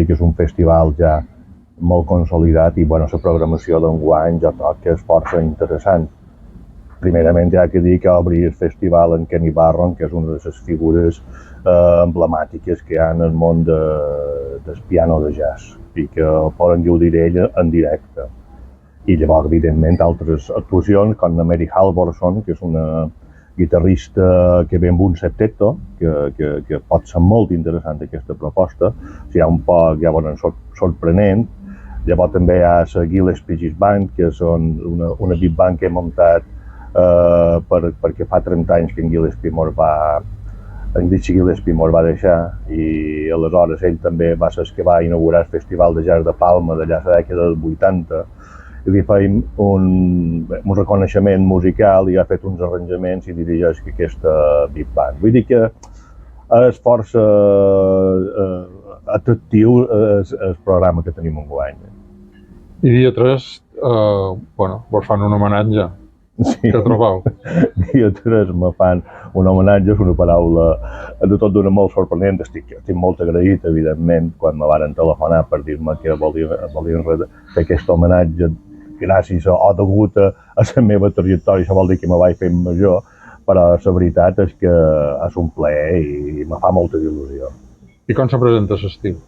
que és un festival ja molt consolidat i la programació d'enguany jo trobo que és força interessant. Primerament ja que dir que obrir el festival en Kenny Barron, que és una de les figures emblemàtiques que hi ha en el món del piano de jazz i que poden gaudir ell en directe. I llavors, evidentment, altres actuacions com la Mary Halvorson, que és una guitarrista que ve amb un septeto, que pot ser molt interessant aquesta proposta, hi ha un poc sorprenent. Llavors també hi ha la Gillespie Jazz Band, que és una big band que he muntat perquè fa 30 anys que en Dizzy Gillespie mos va deixar i aleshores ell també va ser el que va inaugurar el Festival de Jazz de Palma d'allà a la dècada dels 80 i li feim un reconeixement musical i ha fet uns arranjaments i dirigeix aquesta big band. Vull dir que és força atractiu el programa que tenim enguany. I dia 3, vos fan un homenatge. Sí. Què trobeu? Dia 3 me fan un homenatge, és una paraula de tot d'una molt sorprenent. Estic molt agraït, evidentment, quan me van telefonar per dir-me que volien fer aquest homenatge gràcies o degut a la meva trajectòria. Això vol dir que me vaig fer major, però la veritat és que és un plaer i me fa molta il·lusió. I com se presenta l'estiu?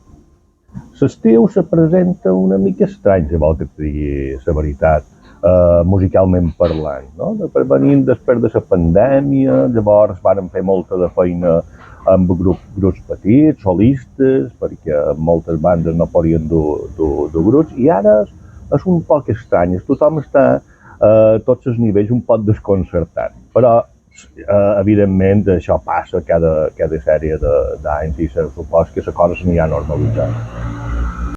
L'estiu se presenta una mica estrany, si vol que et digui la veritat. Musicalment parlant, no? Venint després de la pandèmia, llavors vàrem fer molta de feina amb grups petits, solistes, perquè moltes bandes no podien dur grups, i ara és un poc estrany, tothom està a tots els nivells un poc desconcertat, però evidentment això passa cada sèrie d'anys i supos que la cosa s'anirà normalitzant.